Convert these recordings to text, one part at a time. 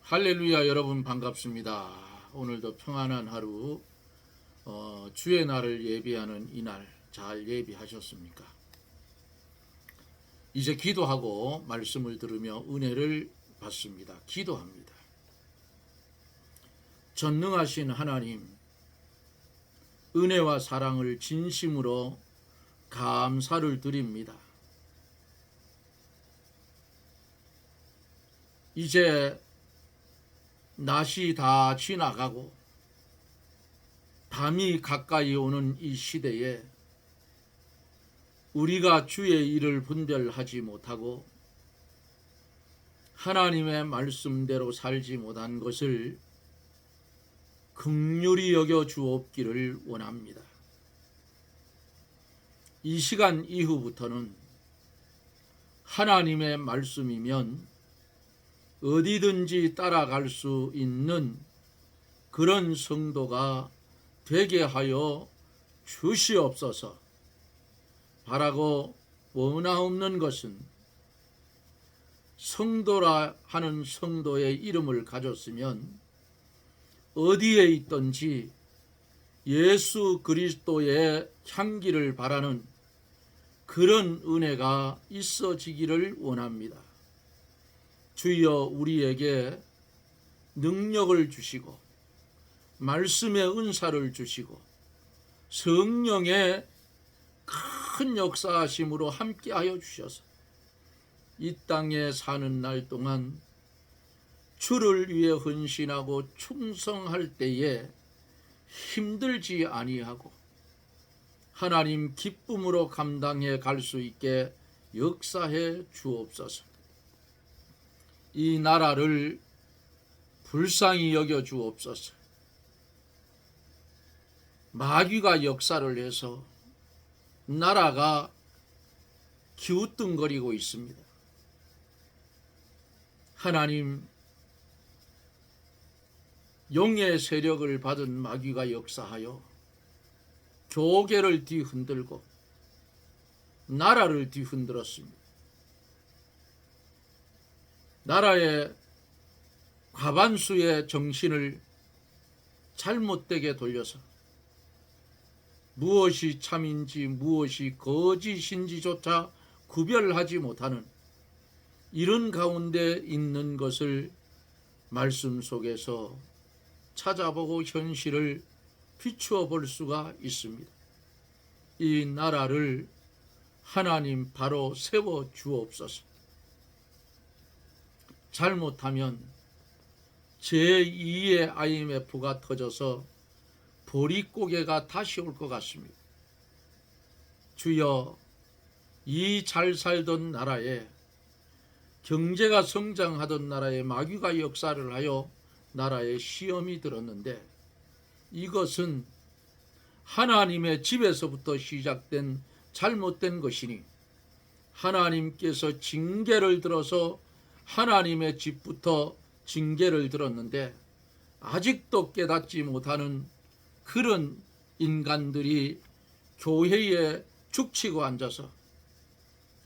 할렐루야. 여러분 반갑습니다. 오늘도 평안한 하루 주의 날을 예비하는 이날 잘 예비하셨습니까? 이제 기도하고 말씀을 들으며 은혜를 받습니다. 기도합니다. 전능하신 하나님, 은혜와 사랑을 진심으로 감사를 드립니다. 이제 낮이 다 지나가고 밤이 가까이 오는 이 시대에 우리가 주의 일을 분별하지 못하고 하나님의 말씀대로 살지 못한 것을 긍휼히 여겨 주옵기를 원합니다. 이 시간 이후부터는 하나님의 말씀이면 어디든지 따라갈 수 있는 그런 성도가 되게 하여 주시옵소서. 바라고 원하옵는 것은 성도라 하는 성도의 이름을 가졌으면 어디에 있든지 예수 그리스도의 향기를 바라는 그런 은혜가 있어지기를 원합니다. 주여 우리에게 능력을 주시고 말씀의 은사를 주시고 성령의 큰 역사하심으로 함께하여 주셔서 이 땅에 사는 날 동안 주를 위해 헌신하고 충성할 때에 힘들지 아니하고 하나님 기쁨으로 감당해 갈 수 있게 역사해 주옵소서. 이 나라를 불쌍히 여겨 주옵소서. 마귀가 역사를 해서 나라가 기우뚱거리고 있습니다. 하나님, 용의 세력을 받은 마귀가 역사하여 교계를 뒤흔들고 나라를 뒤흔들었습니다. 나라의 과반수의 정신을 잘못되게 돌려서 무엇이 참인지 무엇이 거짓인지조차 구별하지 못하는 이런 가운데 있는 것을 말씀 속에서 찾아보고 현실을 비추어 볼 수가 있습니다. 이 나라를 하나님 바로 세워 주옵소서. 잘못하면 제2의 IMF가 터져서 보릿고개가 다시 올 것 같습니다. 주여, 이 잘 살던 나라에 경제가 성장하던 나라에 마귀가 역사를 하여 나라에 시험이 들었는데 이것은 하나님의 집에서부터 시작된 잘못된 것이니 하나님께서 징계를 들어서 하나님의 집부터 징계를 들었는데 아직도 깨닫지 못하는 그런 인간들이 교회에 죽치고 앉아서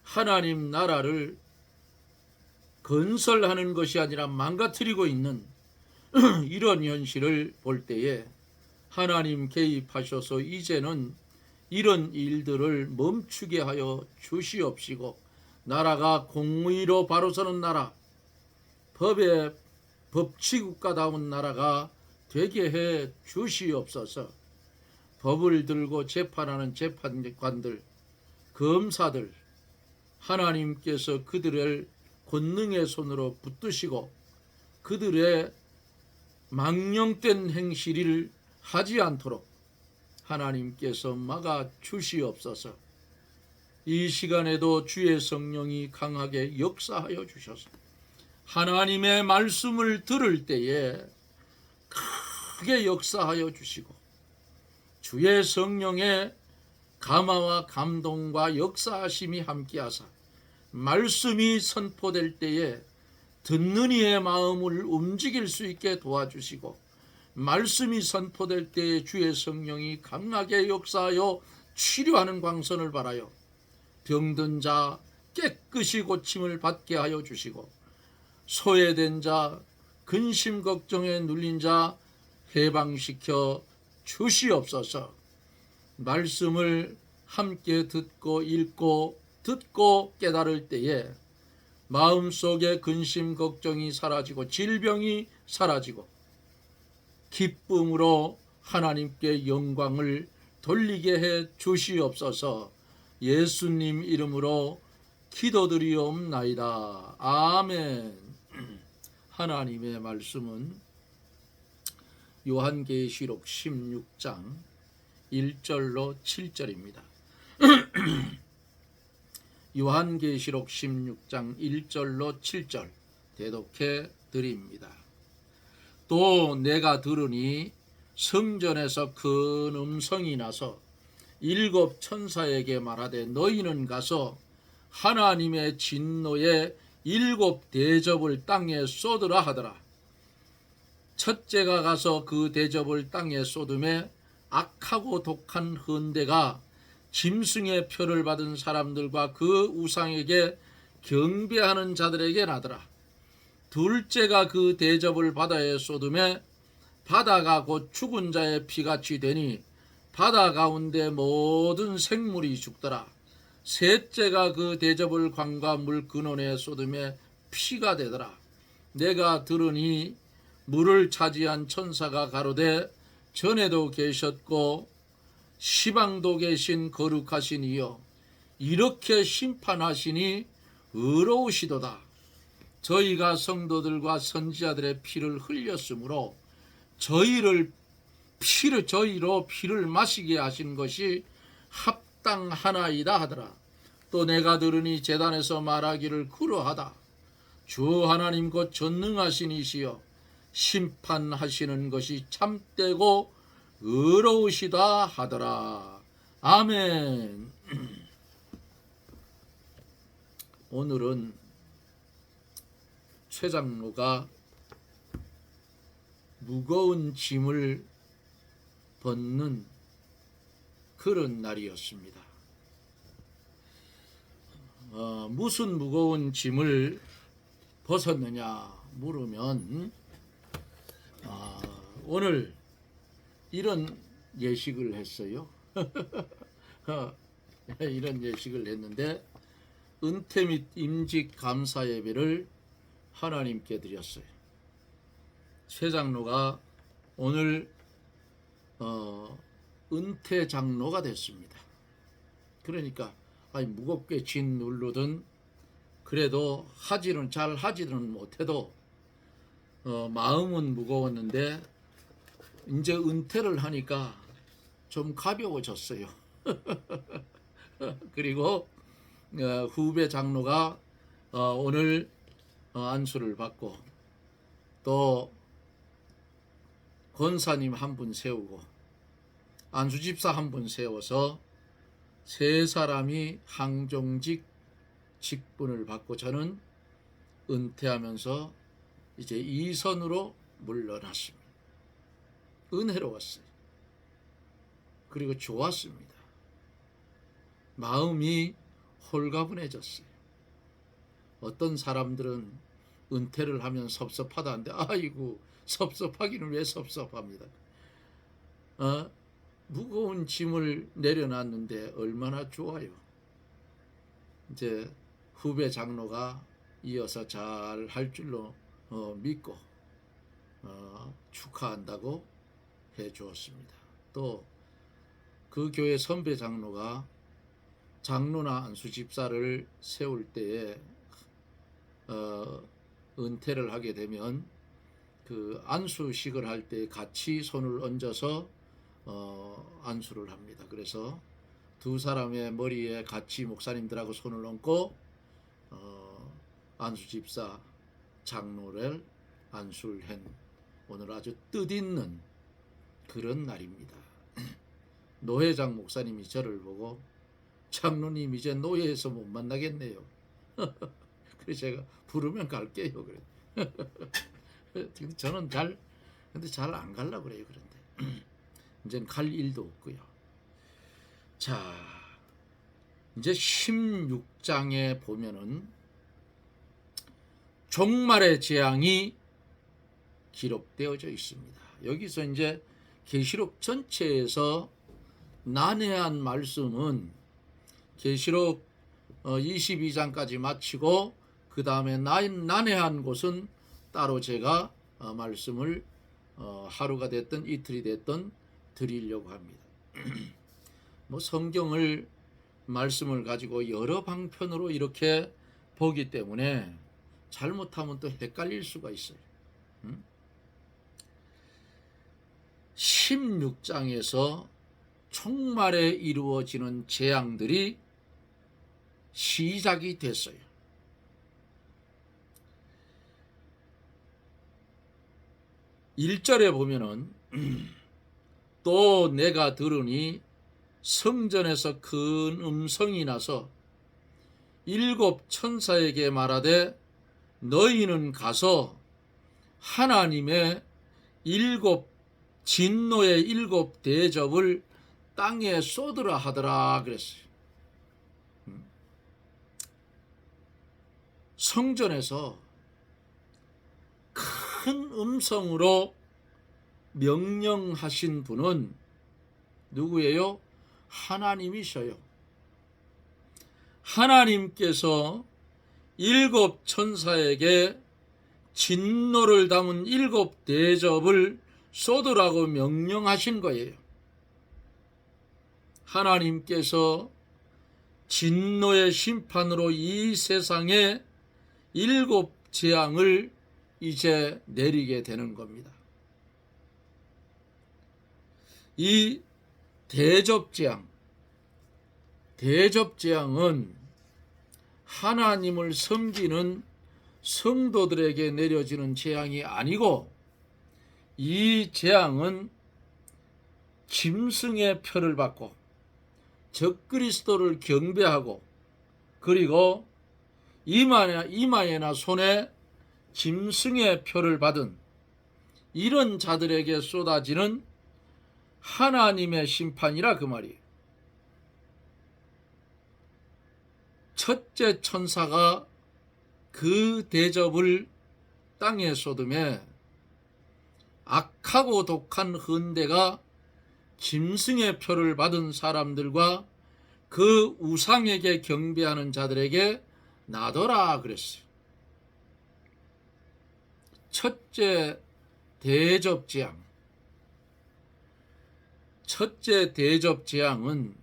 하나님 나라를 건설하는 것이 아니라 망가뜨리고 있는 이런 현실을 볼 때에 하나님 개입하셔서 이제는 이런 일들을 멈추게 하여 주시옵시고 나라가 공의로 바로 서는 나라, 법의 법치국가다운 나라가 되게 해 주시옵소서. 법을 들고 재판하는 재판관들, 검사들, 하나님께서 그들을 권능의 손으로 붙드시고 그들의 망령된 행실을 하지 않도록 하나님께서 막아 주시옵소서. 이 시간에도 주의 성령이 강하게 역사하여 주셔서 하나님의 말씀을 들을 때에 크게 역사하여 주시고 주의 성령의 감화와 감동과 역사하심이 함께하사 말씀이 선포될 때에 듣는 이의 마음을 움직일 수 있게 도와주시고 말씀이 선포될 때에 주의 성령이 강하게 역사하여 치료하는 광선을 발하여 병든 자 깨끗이 고침을 받게 하여 주시고 소외된 자 근심 걱정에 눌린 자 해방시켜 주시옵소서. 말씀을 함께 듣고 읽고 듣고 깨달을 때에 마음속에 근심 걱정이 사라지고 질병이 사라지고 기쁨으로 하나님께 영광을 돌리게 해 주시옵소서. 예수님 이름으로 기도드리옵나이다. 아멘. 하나님의 말씀은 요한계시록 16장 1절로 7절입니다. 요한계시록 16장 1절로 7절 대독해 드립니다. 또 내가 들으니 성전에서 큰 음성이 나서 일곱 천사에게 말하되 너희는 가서 하나님의 진노의 일곱 대접을 땅에 쏟으라 하더라. 첫째가 가서 그 대접을 땅에 쏟음에 악하고 독한 헌대가 짐승의 표를 받은 사람들과 그 우상에게 경배하는 자들에게 나더라. 둘째가 그 대접을 바다에 쏟음에 바다가 곧 죽은 자의 피같이 되니 바다 가운데 모든 생물이 죽더라. 셋째가 그 대접을 강과 물 근원에 쏟음에 피가 되더라. 내가 들으니 물을 차지한 천사가 가로되 전에도 계셨고 시방도 계신 거룩하신 이여 이렇게 심판하시니 의로우시도다. 저희가 성도들과 선지자들의 피를 흘렸으므로 저희로 피를 마시게 하신 것이 합당하나이다 하더라. 또 내가 들으니 제단에서 말하기를 그러하다. 주 하나님 곧 전능하신 이시여 심판하시는 것이 참되고 의로우시다 하더라. 아멘. 오늘은 최 장로가 무거운 짐을 벗는 그런 날이었습니다. 무슨 무거운 짐을 벗었느냐 물으면 오늘 이런 예식을 했어요. 이런 예식을 했는데 은퇴 및 임직 감사 예배를 하나님께 드렸어요. 최 장로가 오늘 은퇴 장로가 됐습니다. 그러니까 무겁게 진 누르든 그래도 잘 하지는 못해도 마음은 무거웠는데 이제 은퇴를 하니까 좀 가벼워졌어요. 그리고 후배 장로가 오늘 안수를 받고 또 권사님 한 분 세우고 안수집사 한 분 세워서 세 사람이 항종직 직분을 받고 저는 은퇴하면서 이제 이선으로 물러났습니다. 은혜로웠어요. 그리고 좋았습니다. 마음이 홀가분해졌어요. 어떤 사람들은 은퇴를 하면 섭섭하다는데 아이고 섭섭하기는 왜 섭섭합니다. 무거운 짐을 내려놨는데 얼마나 좋아요. 이제 후배 장로가 이어서 잘 할 줄로 믿고 축하한다고 해 주었습니다. 또 그 교회 선배 장로가 장로나 안수 집사를 세울 때에 은퇴를 하게 되면 그 안수식을 할 때 같이 손을 얹어서 안수를 합니다. 그래서 두 사람의 머리에 같이 목사님들하고 손을 얹고 안수 집사 장로를 안수를 한 오늘 아주 뜻있는 그런 날입니다. 노회장 목사님이 저를 보고 장로님 이제 노예에서 못 만나겠네요. 그래서 제가 부르면 갈게요. 그래. 저는 근데 잘 안 가려고 그래요. 그런데 이제는 갈 일도 없고요. 자, 이제 16장에 보면은 종말의 재앙이 기록되어져 있습니다. 여기서 이제 계시록 전체에서 난해한 말씀은 계시록 22장까지 마치고 그 다음에 난해한 곳은 따로 제가 말씀을 하루가 됐든 이틀이 됐든 드리려고 합니다. 뭐 성경을 말씀을 가지고 여러 방편으로 이렇게 보기 때문에 잘못하면 또 헷갈릴 수가 있어요. 16장에서 총말에 이루어지는 재앙들이 시작이 됐어요. (1절에) 보면은 또 내가 들으니 성전에서 큰 음성이 나서 7 천사에게 말하되 너희는 가서 하나님의 7 진노의 7 대접을 땅에 쏟으라 하더라 그랬어요. 성전에서 큰 음성으로 명령하신 분은 누구예요? 하나님이셔요. 하나님께서 7 천사에게 진노를 담은 7 대접을 쏟으라고 명령하신 거예요. 하나님께서 진노의 심판으로 이 세상에 7 재앙을 이제 내리게 되는 겁니다. 이 대접재앙은 하나님을 섬기는 성도들에게 내려지는 재앙이 아니고 이 재앙은 짐승의 표를 받고 적그리스도를 경배하고 그리고 이마에나 손에 짐승의 표를 받은 이런 자들에게 쏟아지는 하나님의 심판이라 그 말이에요. 첫째 천사가 그 대접을 땅에 쏟음에 악하고 독한 헌대가 짐승의 표를 받은 사람들과 그 우상에게 경배하는 자들에게 나더라 그랬어요. 첫째 대접재앙은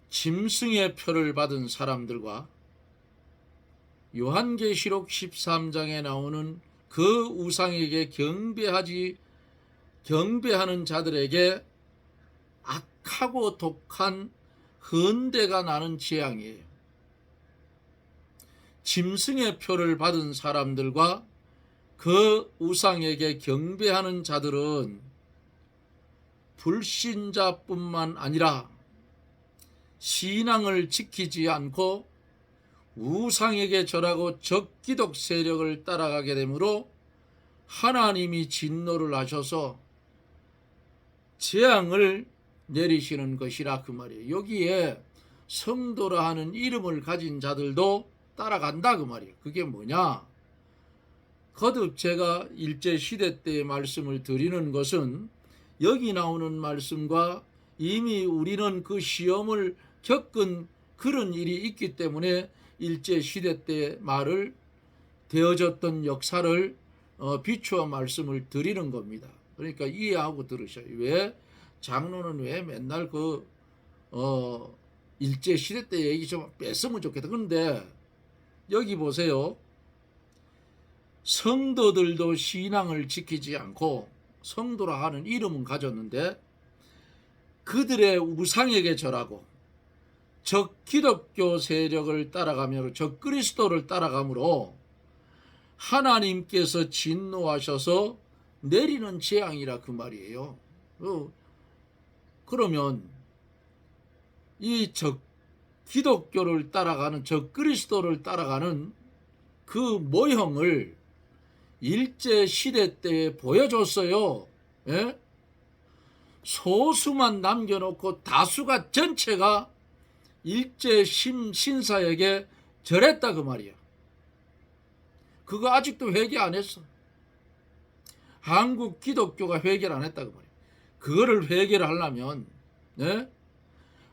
짐승의 표를 받은 사람들과 요한계시록 13장에 나오는 그 우상에게 경배하는 자들에게 악하고 독한 헌대가 나는 재앙이에요. 짐승의 표를 받은 사람들과 그 우상에게 경배하는 자들은 불신자뿐만 아니라 신앙을 지키지 않고 우상에게 절하고 적기독 세력을 따라가게 되므로 하나님이 진노를 하셔서 재앙을 내리시는 것이라 그 말이에요. 여기에 성도라 하는 이름을 가진 자들도 따라간다 그 말이에요. 그게 뭐냐? 거듭 제가 일제시대 때의 말씀을 드리는 것은 여기 나오는 말씀과 이미 우리는 그 시험을 겪은 그런 일이 있기 때문에 일제시대 때 말을 되어졌던 역사를 비추어 말씀을 드리는 겁니다. 그러니까 이해하고 들으셔요. 왜 장로는 왜 맨날 일제시대 때 얘기 좀 뺐으면 좋겠다. 그런데 여기 보세요. 성도들도 신앙을 지키지 않고 성도라 하는 이름은 가졌는데 그들의 우상에게 절하고 적기독교 세력을 따라가며 적그리스도를 따라가므로 하나님께서 진노하셔서 내리는 재앙이라 그 말이에요. 그러면 이 기독교를 따라가는 적그리스도를 따라가는 그 모형을 일제시대 때에 보여줬어요. 예? 소수만 남겨놓고 다수가 전체가 일제 신사에게 절했다 그 말이야. 그거 아직도 회개 안 했어. 한국 기독교가 회개를 안 했다고 말이에요. 그거를 회개를 하려면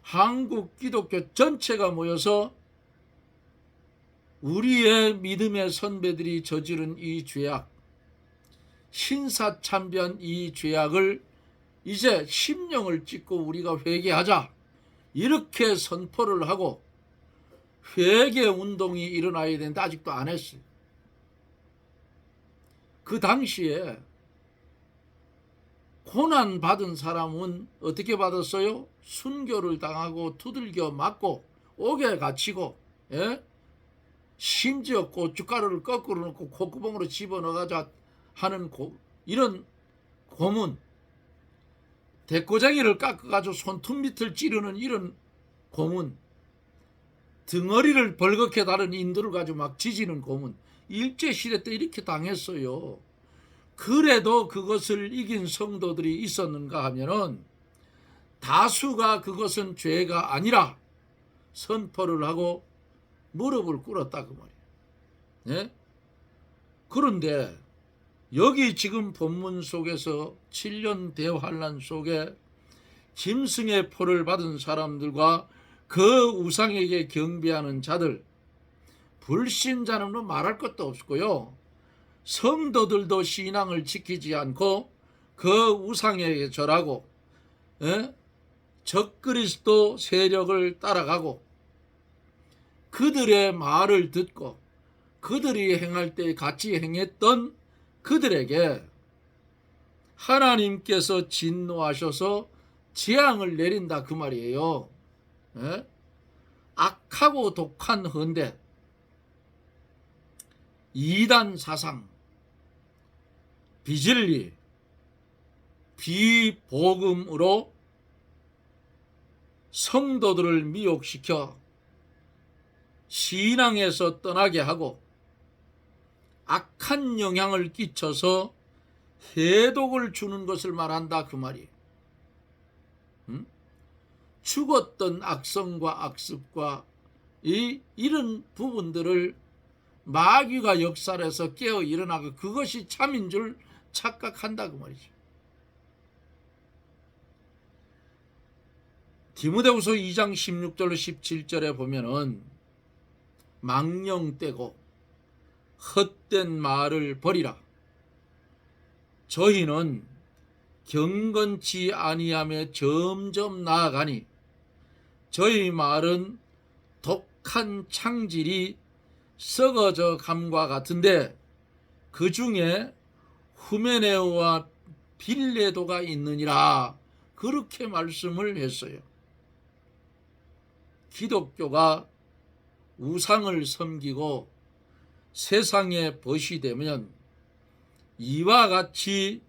한국 기독교 전체가 모여서 우리의 믿음의 선배들이 저지른 이 죄악, 신사참배한 이 죄악을 이제 심령을 찢고 우리가 회개하자, 이렇게 선포를 하고 회개 운동이 일어나야 되는데 아직도 안 했어요. 그 당시에 고난 받은 사람은 어떻게 받았어요? 순교를 당하고 두들겨 맞고 옥에 갇히고, 심지어 고춧가루를 거꾸로 넣고 콧구멍으로 집어넣어가자 하는 이런 고문, 대꼬쟁이를 깎아가지고 손톱 밑을 찌르는 이런 고문, 덩어리를 벌겋게 다른 인도를 가지고 막 지지는 고문, 일제시대 때 이렇게 당했어요. 그래도 그것을 이긴 성도들이 있었는가 하면은 다수가 그것은 죄가 아니라 선포를 하고 무릎을 꿇었다 그 말이에요. 그런데 여기 지금 본문 속에서 7년 대환란 속에 짐승의 포를 받은 사람들과 그 우상에게 경배하는 자들, 불신자는 말할 것도 없고요. 성도들도 신앙을 지키지 않고 그 우상에게 절하고 적그리스도 세력을 따라가고 그들의 말을 듣고 그들이 행할 때 같이 행했던 그들에게 하나님께서 진노하셔서 재앙을 내린다 그 말이에요. 악하고 독한 헌데, 이단 사상, 비진리, 비복음으로 성도들을 미혹시켜 신앙에서 떠나게 하고 악한 영향을 끼쳐서 해독을 주는 것을 말한다 그 말이에요. 죽었던 악성과 악습과 이런 부분들을 마귀가 역살해서 깨어 일어나고 그것이 참인 줄 착각한다 그 말이죠. 디모데후서 2장 16절로 17절에 보면은 망령되고 헛된 말을 버리라. 저희는 경건치 아니함에 점점 나아가니 저희 말은 독한 창질이 썩어져 감과 같은데 그 중에 후메네오와 빌레도가 있느니라. 그렇게 말씀을 했어요. 기독교가 우상을 섬기고 세상의 벗이 되면 이와 같이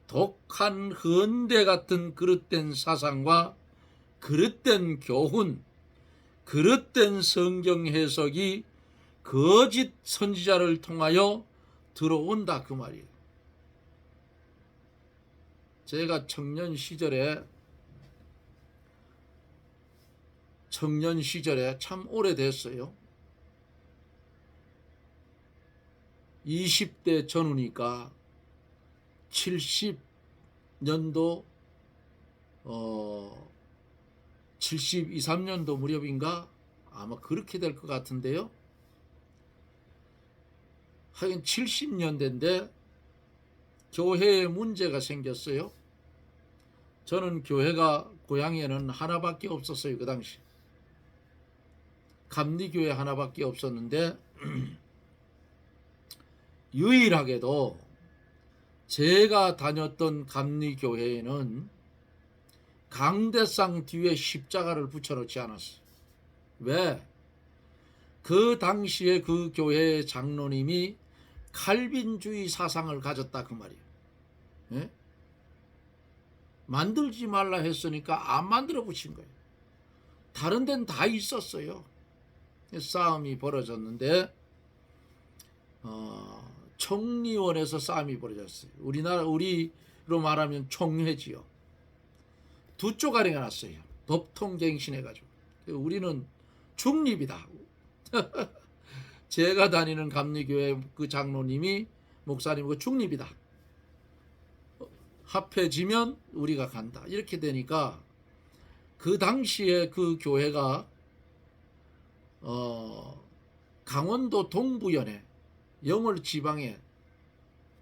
독한 헌대 같은 그릇된 사상과 그릇된 교훈, 그릇된 성경 해석이 거짓 선지자를 통하여 들어온다 그 말이에요. 제가 청년 시절에 참 오래됐어요. 20대 전후니까 70년도 72, 3년도 무렵인가 아마 그렇게 될 것 같은데요. 하긴 70년대인데 교회에 문제가 생겼어요. 저는 교회가 고향에는 하나밖에 없었어요. 그 당시 감리교회 하나밖에 없었는데 유일하게도 제가 다녔던 감리교회에는 강대상 뒤에 십자가를 붙여놓지 않았어요. 왜? 그 당시에 그 교회의 장로님이 칼빈주의 사상을 가졌다 그 말이에요. 만들지 말라 했으니까 안 만들어 붙인 거예요. 다른 데는 다 있었어요. 싸움이 벌어졌는데 총리원에서 싸움이 벌어졌어요. 우리로 말하면 총회지요. 두 쪼가리가 났어요. 법통갱신해가지고. 우리는 중립이다. 제가 다니는 감리교회 그 장로님이 목사님 그 중립이다. 합해지면 우리가 간다. 이렇게 되니까 그 당시에 그 교회가 강원도 동부연에 영월 지방에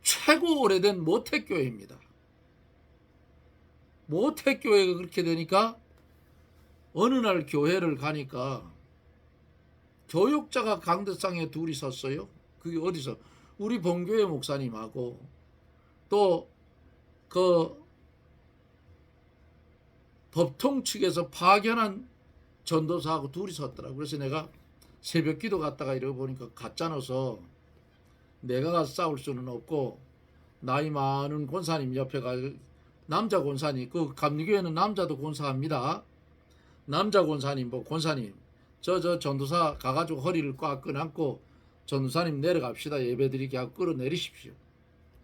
최고 오래된 모택교회입니다. 모택교회가 그렇게 되니까 어느 날 교회를 가니까 교육자가 강대상에 둘이 섰어요. 그게 어디서? 우리 본교회 목사님하고 또 그 법통 측에서 파견한 전도사하고 둘이 섰더라고요. 그래서 내가 새벽 기도 갔다가 이러고 보니까 가짜눠서 내가 가서 싸울 수는 없고 나이 많은 권사님 옆에 가 남자 권사님, 그 감리교회는 남자도 권사합니다. 남자 권사님, 권사님 저 전도사 가가지고 허리를 꽉 끈안고 전도사님 내려갑시다. 예배드리게 하고 끌어내리십시오.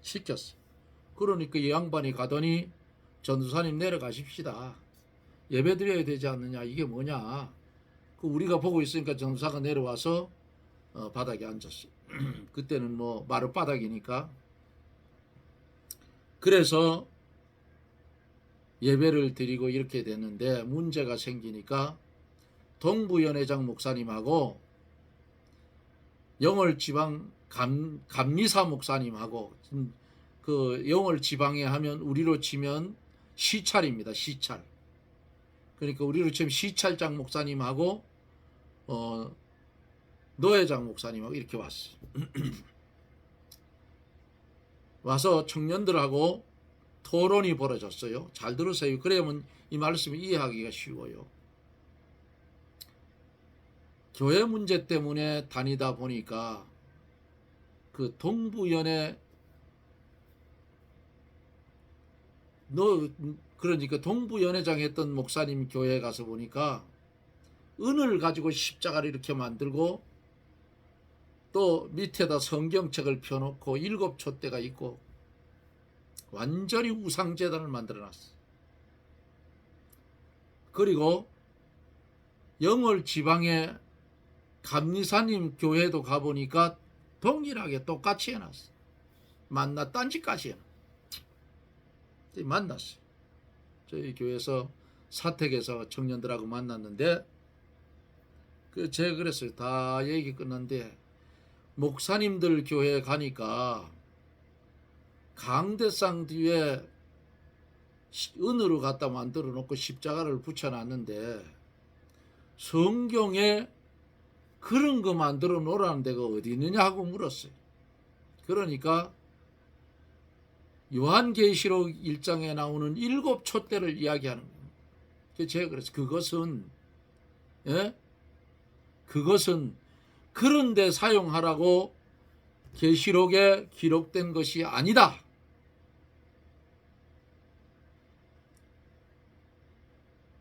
시켰어. 그러니까 이 양반이 가더니 전도사님 내려가십시다. 예배드려야 되지 않느냐. 이게 뭐냐. 우리가 보고 있으니까 전도사가 내려와서 바닥에 앉았어요. 그때는 뭐 마룻바닥이니까. 그래서 예배를 드리고 이렇게 됐는데 문제가 생기니까 동부연회장 목사님하고 영월 지방 감리사 목사님하고 그 영월 지방에 하면 우리로 치면 시찰입니다. 시찰. 그러니까 우리로 치면 시찰장 목사님하고 노회장 목사님하고 이렇게 왔어요. 와서 청년들하고 토론이 벌어졌어요. 잘 들으세요. 그래야만 이 말씀을 이해하기가 쉬워요. 교회 문제 때문에 다니다 보니까 그 동부연회 그러니까 동부연회장 했던 목사님 교회에 가서 보니까 은을 가지고 십자가를 이렇게 만들고 또 밑에다 성경책을 펴놓고 7촛대가 있고 완전히 우상재단을 만들어놨어. 그리고 영월 지방의 감리사님 교회도 가보니까 동일하게 똑같이 해놨어. 만나 딴짓까지 해놨어. 만났어요. 저희 교회에서 사택에서 청년들하고 만났는데 제가 그랬어요. 다 얘기 끝났는데 목사님들 교회에 가니까 강대상 뒤에 은으로 갖다 만들어 놓고 십자가를 붙여놨는데 성경에 그런 거 만들어 놓으라는 데가 어디 있느냐 하고 물었어요. 그러니까 요한계시록 1장에 나오는 7촛대를 이야기하는 거예요. 제가 그래서 그것은 그런 데 사용하라고 계시록에 기록된 것이 아니다.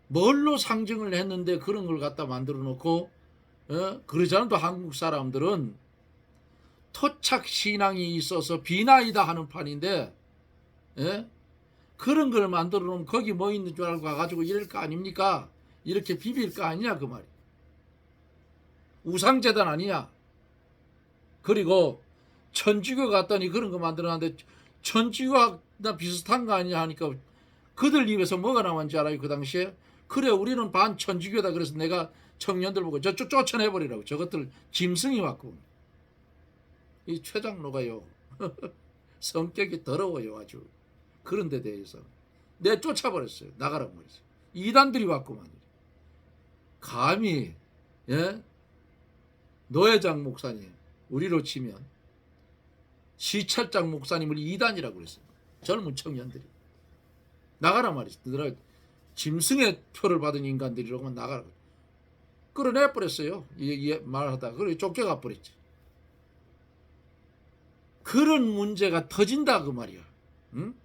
뭘로 상징을 했는데 그런 걸 갖다 만들어 놓고 그러잖아. 또 한국 사람들은 토착 신앙이 있어서 비나이다 하는 판인데 그런 걸 만들어 놓으면 거기 뭐 있는 줄 알고 가가지고 이럴 거 아닙니까? 이렇게 비빌 거 아니냐 그 말이야. 우상재단 아니냐. 그리고 천주교 갔더니 그런 거 만들어놨는데 천주교나 비슷한 거 아니냐 하니까 그들 입에서 뭐가 나왔는지 알아요 그 당시에? 그래 우리는 반천주교다. 그래서 내가 청년들 보고 저 쫓아내버리라고. 저것들 짐승이 왔고. 이 최장로가요 성격이 더러워요 아주. 그런 데 대해서 내 쫓아버렸어요. 나가라고 말했어요. 이단들이 왔구만. 감히 노회장 목사님 우리로 치면 시찰장 목사님을 이단이라고 그랬어요. 젊은 청년들이 나가라 말이지. 너희들 짐승의 표를 받은 인간들이라고 나가라. 끌어내버렸어요. 말하다가 그래 쫓겨가 버렸지. 그런 문제가 터진다 그 말이야. 응?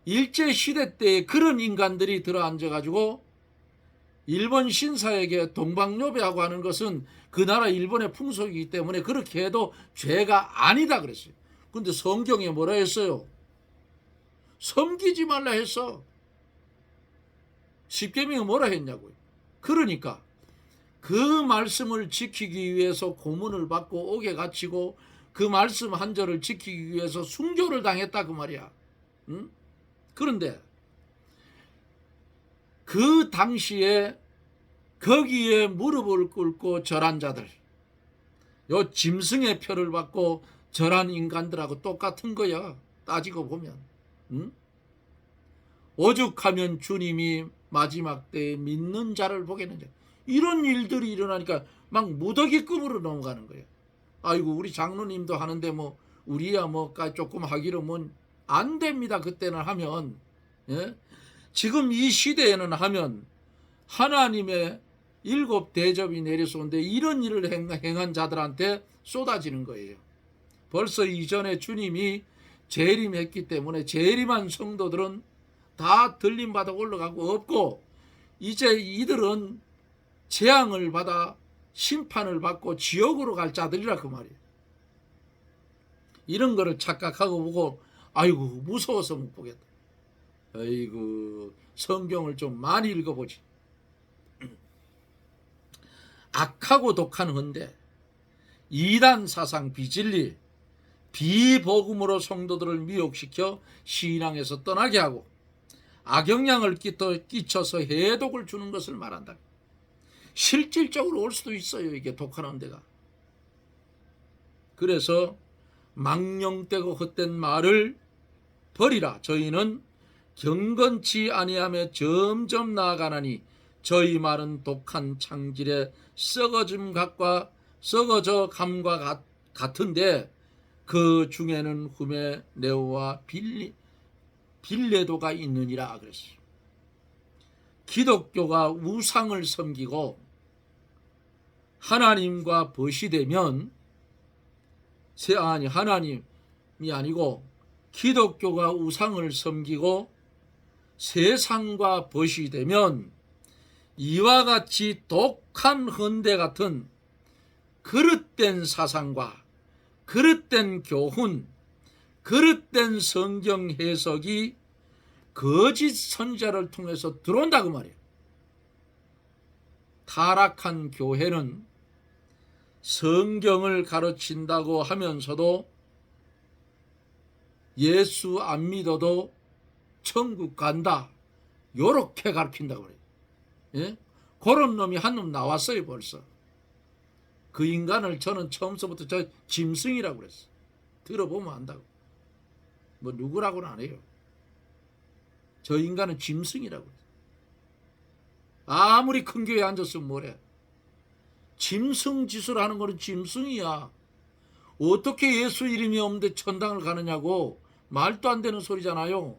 일제시대 때 그런 인간들이 들어앉아가지고 일본 신사에게 동방요배하고 하는 것은 그 나라 일본의 풍속이기 때문에 그렇게 해도 죄가 아니다 그랬어요. 근데 성경에 뭐라 했어요? 섬기지 말라 했어. 십계명이 뭐라 했냐고요. 그러니까 그 말씀을 지키기 위해서 고문을 받고 옥에 갇히고 그 말씀 한 절을 지키기 위해서 순교를 당했다 그 말이야. 응? 그런데 그 당시에 거기에 무릎을 꿇고 절한 자들, 요 짐승의 표를 받고 절한 인간들하고 똑같은 거야. 따지고 보면. 응? 오죽하면 주님이 마지막 때에 믿는 자를 보겠느냐. 이런 일들이 일어나니까 막 무더기급으로 넘어가는 거예요. 아이고 우리 장로님도 하는데 뭐 우리야 뭐 조금 하기로 뭐 안 됩니다. 그때는 하면. 예? 지금 이 시대에는 하면 하나님의 7 대접이 내려서 오는데 이런 일을 행한 자들한테 쏟아지는 거예요. 벌써 이전에 주님이 재림했기 때문에 재림한 성도들은 다 들림받아 올라가고 없고, 이제 이들은 재앙을 받아 심판을 받고 지옥으로 갈 자들이라 그 말이에요. 이런 거를 착각하고 보고 아이고 무서워서 못 보겠다. 아이고 성경을 좀 많이 읽어보지. 악하고 독한 헌데, 이단 사상, 비진리, 비복음으로 성도들을 미혹시켜 신앙에서 떠나게 하고 악영향을 끼쳐서 해독을 주는 것을 말한다. 실질적으로 올 수도 있어요. 이게 독한 헌데가. 그래서 망령되고 헛된 말을 버리라. 저희는 경건치 아니하며 점점 나아가나니 저희 말은 독한 창질의 썩어져 감과 같은데 그 중에는 후메네오와 빌레도가 있느니라 그랬어요. 기독교가 우상을 섬기고 하나님과 벗이 되면, 하나님이 아니고 기독교가 우상을 섬기고 세상과 벗이 되면 이와 같이 독한 헌데 같은 그릇된 사상과 그릇된 교훈, 그릇된 성경 해석이 거짓 선자를 통해서 들어온다 그 말이에요. 타락한 교회는 성경을 가르친다고 하면서도 예수 안 믿어도 천국 간다, 요렇게 가르친다고 그래요. 예? 그런 놈이 한 놈 나왔어요 벌써. 그 인간을 저는 처음서부터 저 짐승이라고 그랬어요. 들어보면 안다고. 뭐 누구라고는 안 해요. 저 인간은 짐승이라고 그랬어요. 아무리 큰 교회에 앉았으면 뭐래. 짐승 짓을 하는 거는 짐승이야. 어떻게 예수 이름이 없는데 천당을 가느냐고. 말도 안 되는 소리잖아요.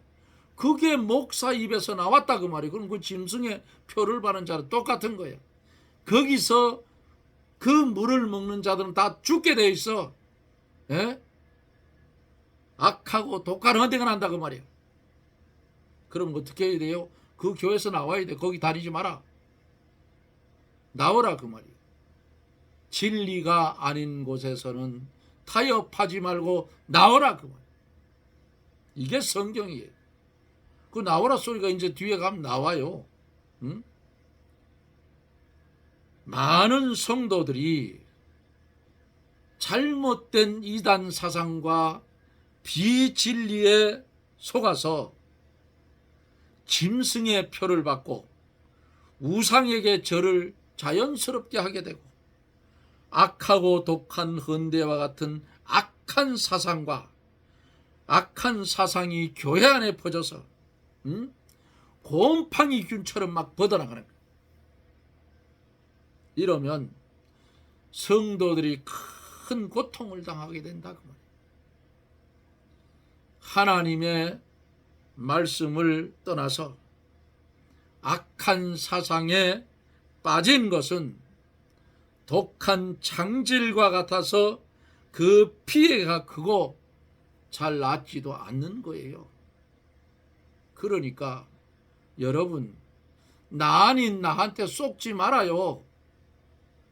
그게 목사 입에서 나왔다 그 말이에요. 그럼 그 짐승의 표를 받는 자는 똑같은 거예요. 거기서 그 물을 먹는 자들은 다 죽게 돼 있어. 예? 악하고 독한 헌데가 난다 그 말이에요. 그럼 어떻게 해야 돼요? 그 교회에서 나와야 돼. 거기 다니지 마라. 나오라 그 말이에요. 진리가 아닌 곳에서는 타협하지 말고 나오라 그 말이에요. 이게 성경이에요. 그 나오라 소리가 이제 뒤에 가면 나와요. 응? 많은 성도들이 잘못된 이단 사상과 비진리에 속아서 짐승의 표를 받고 우상에게 절을 자연스럽게 하게 되고 악하고 독한 헌데와 같은 악한 사상과 악한 사상이 교회 안에 퍼져서 곰팡이균처럼 막 뻗어나가는 거예요. 이러면 성도들이 큰 고통을 당하게 된다 그 말이에요. 하나님의 말씀을 떠나서 악한 사상에 빠진 것은 독한 창질과 같아서 그 피해가 크고 잘 낫지도 않는 거예요. 그러니까 여러분, 나 아닌 나한테 속지 말아요.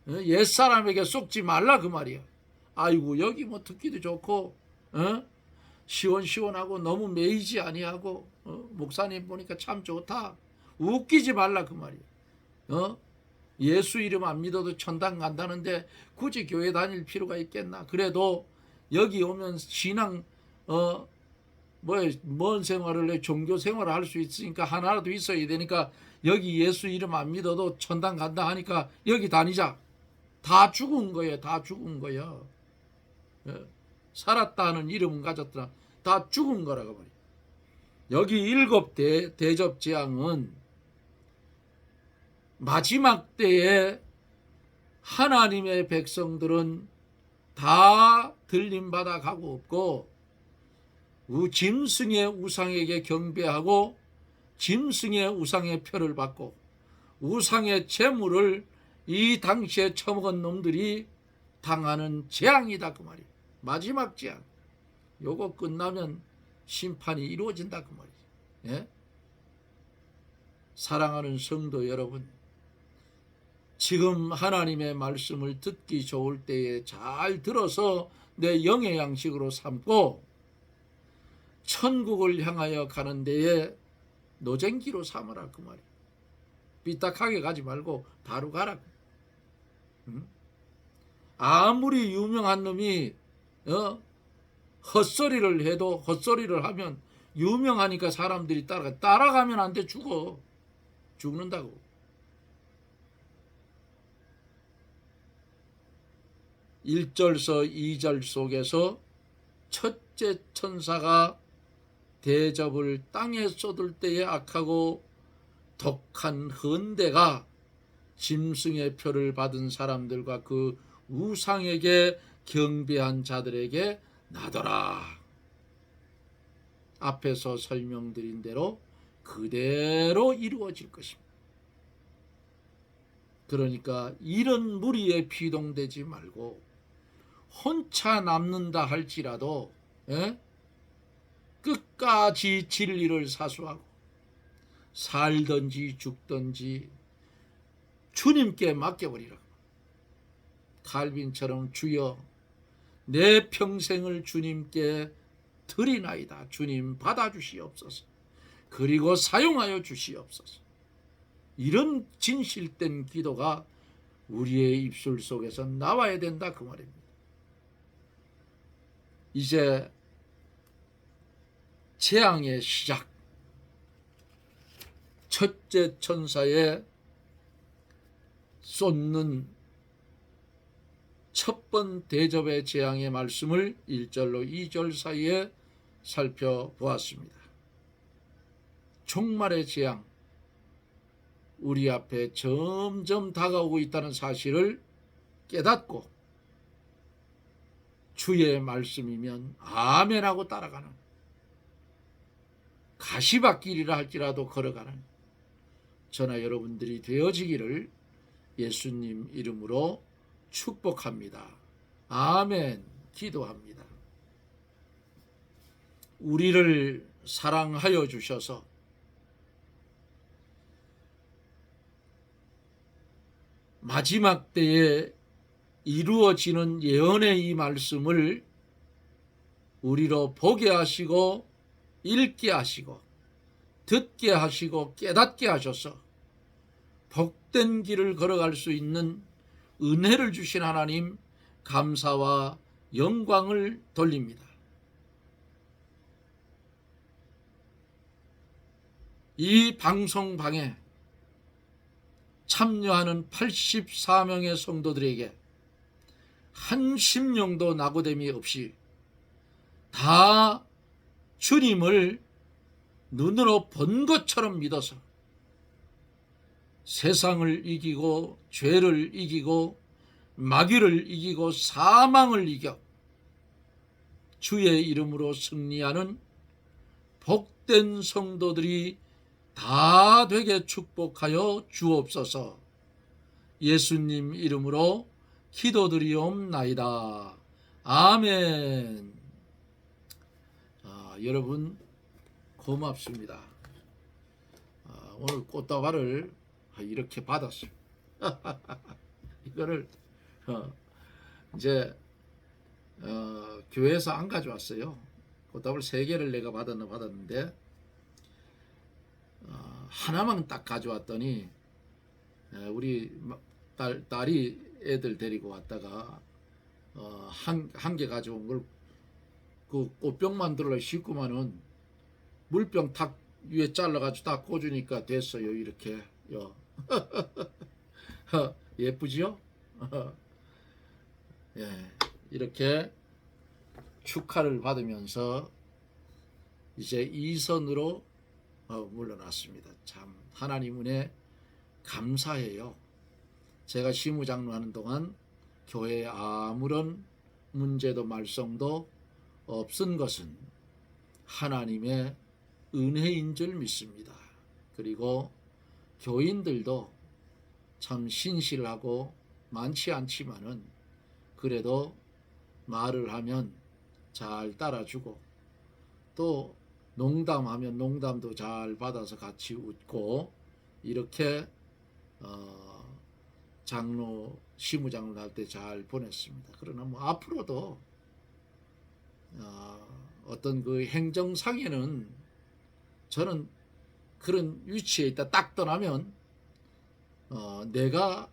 옛사람에게 속지 말라 그 말이야. 아이고 여기 뭐 듣기도 좋고 시원시원하고 너무 매이지 아니하고 목사님 보니까 참 좋다. 웃기지 말라 그 말이야. 예수 이름 안 믿어도 천당 간다는데 굳이 교회 다닐 필요가 있겠나. 그래도 여기 오면 신앙 뭔 생활을 해? 종교 생활을 할 수 있으니까 하나라도 있어야 되니까 여기 예수 이름 안 믿어도 천당 간다 하니까 여기 다니자. 다 죽은 거예요. 다 죽은 거예요. 예. 살았다는 이름은 가졌더라. 다 죽은 거라고 말이에요. 여기 7 대접 재앙은 마지막 때에 하나님의 백성들은 다 들림받아 가고 없고 짐승의 우상에게 경배하고 짐승의 우상의 표를 받고 우상의 재물을 이 당시에 처먹은 놈들이 당하는 재앙이다 그 말이에요. 마지막 재앙. 요거 끝나면 심판이 이루어진다 그 말이에요. 예? 사랑하는 성도 여러분, 지금 하나님의 말씀을 듣기 좋을 때에 잘 들어서 내 영의 양식으로 삼고 천국을 향하여 가는 데에 노쟁기로 삼으라 그 말이에요. 삐딱하게 가지 말고 바로 가라. 응? 아무리 유명한 놈이 헛소리를 해도 헛소리를 하면 유명하니까 사람들이 따라가면 안 돼. 죽는다고. 일절서 2절 속에서 첫째 천사가 대접을 땅에 쏟을 때에 악하고 독한 헌대가 짐승의 표를 받은 사람들과 그 우상에게 경배한 자들에게 나더라. 앞에서 설명드린 대로 그대로 이루어질 것입니다. 그러니까 이런 무리에 피동되지 말고 혼자 남는다 할지라도 끝까지 진리를 사수하고 살든지 죽든지 주님께 맡겨버리라. 칼빈처럼 주여 내 평생을 주님께 드리나이다. 주님 받아주시옵소서. 그리고 사용하여 주시옵소서. 이런 진실된 기도가 우리의 입술 속에서 나와야 된다 그 말입니다. 이제 재앙의 시작, 첫째 천사의 쏟는 첫 번 대접의 재앙의 말씀을 1절로 2절 사이에 살펴보았습니다. 종말의 재앙, 우리 앞에 점점 다가오고 있다는 사실을 깨닫고 주의 말씀이면 아멘하고 따라가는, 가시밭길이라 할지라도 걸어가는 저나 여러분들이 되어지기를 예수님 이름으로 축복합니다. 아멘. 기도합니다. 우리를 사랑하여 주셔서 마지막 때에 이루어지는 예언의 이 말씀을 우리로 보게 하시고 읽게 하시고 듣게 하시고 깨닫게 하셔서 복된 길을 걸어갈 수 있는 은혜를 주신 하나님 감사와 영광을 돌립니다. 이 방송방에 참여하는 84명의 성도들에게 한 심령도 낙오됨이 없이 다 주님을 눈으로 본 것처럼 믿어서 세상을 이기고 죄를 이기고 마귀를 이기고 사망을 이겨 주의 이름으로 승리하는 복된 성도들이 다 되게 축복하여 주옵소서. 예수님 이름으로 기도드리옵나이다. 아멘. 여러분 고맙습니다. 오늘 꽃다발을 이렇게 받았어요. 이거를 이제 교회에서 안 가져왔어요. 꽃다발 3개를 내가 받았는데 하나만 딱 가져왔더니 우리 딸이 애들 데리고 왔다가 한 개 가져온 걸 그 꽃병 만들어 싣고만은 물병 탁 위에 잘라가지고 딱 꽂으니까 됐어요. 이렇게 요. 예쁘지요? 예, 이렇게 축하를 받으면서 이제 이선으로 물러났습니다. 참 하나님 은혜 감사해요. 제가 시무장로 하는 동안 교회에 아무런 문제도 말썽도 없은 것은 하나님의 은혜인 줄 믿습니다. 그리고 교인들도 참 신실하고 많지 않지만은 그래도 말을 하면 잘 따라주고 또 농담하면 농담도 잘 받아서 같이 웃고 이렇게 장로 시무장로 할 때 잘 보냈습니다. 그러나 뭐 앞으로도 어떤 그 행정상에는 저는 그런 위치에 있다 딱 떠나면 내가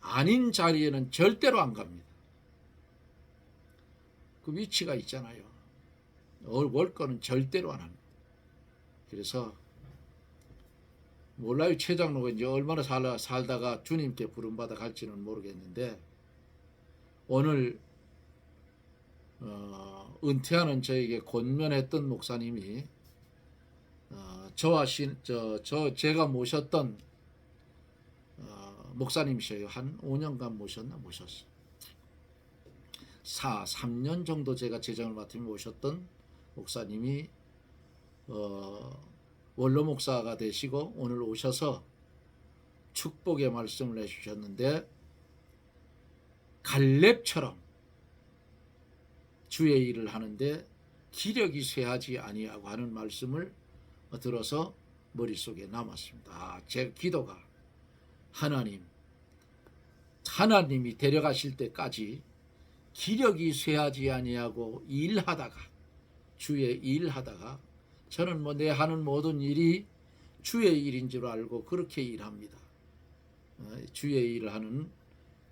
아닌 자리에는 절대로 안 갑니다. 그 위치가 있잖아요. 올 거는 절대로 안 합니다. 그래서 몰라요. 최장로가 이제 얼마나 살다가 주님께 부름받아 갈지는 모르겠는데 오늘 은퇴하는 저에게 권면했던 목사님이 제가 모셨던 목사님이셔요. 한 5년간 모셨어요. 3년 정도 제가 재정을 맡으며 모셨던 목사님이 원로 목사가 되시고 오늘 오셔서 축복의 말씀을 해주셨는데 갈렙처럼 주의 일을 하는데 기력이 쇠하지 아니하고 하는 말씀을 들어서 머릿속에 남았습니다. 제 기도가 하나님이 데려가실 때까지 기력이 쇠하지 아니하고 주의 일하다가 저는 뭐 내 하는 모든 일이 주의 일인 줄 알고 그렇게 일합니다. 주의 일을 하는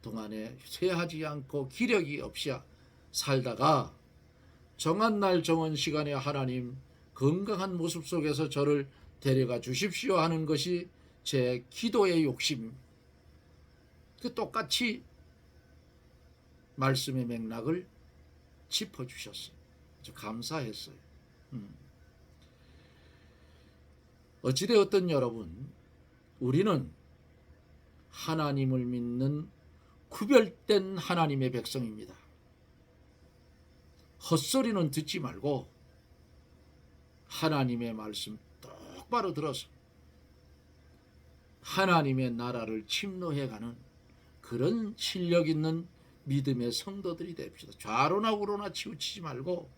동안에 쇠하지 않고 기력이 없이 살다가 정한 날 정한 시간에 하나님 건강한 모습 속에서 저를 데려가 주십시오 하는 것이 제 기도의 욕심입니다. 그 똑같이 말씀의 맥락을 짚어주셨어요. 아주 감사했어요. 어찌되었든 여러분, 우리는 하나님을 믿는 구별된 하나님의 백성입니다. 헛소리는 듣지 말고 하나님의 말씀 똑바로 들어서 하나님의 나라를 침노해가는 그런 실력 있는 믿음의 성도들이 됩시다. 좌로나 우로나 치우치지 말고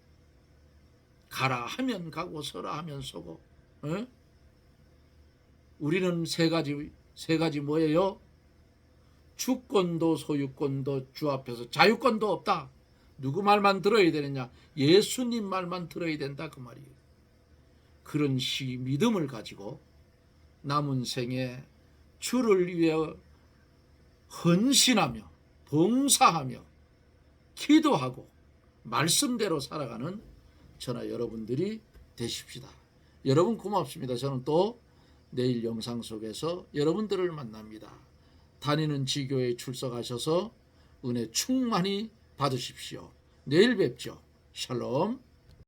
가라 하면 가고 서라 하면 서고. 우리는 세 가지 뭐예요? 주권도 소유권도 주 앞에서 자유권도 없다. 누구 말만 들어야 되느냐? 예수님 말만 들어야 된다 그 말이에요. 그런 믿음을 가지고 남은 생에 주를 위해 헌신하며 봉사하며 기도하고 말씀대로 살아가는 저나 여러분들이 되십시다. 여러분 고맙습니다. 저는 또 내일 영상 속에서 여러분들을 만납니다. 다니는 지교회에 출석하셔서 은혜 충만히 받으십시오. 내일 뵙죠. 샬롬.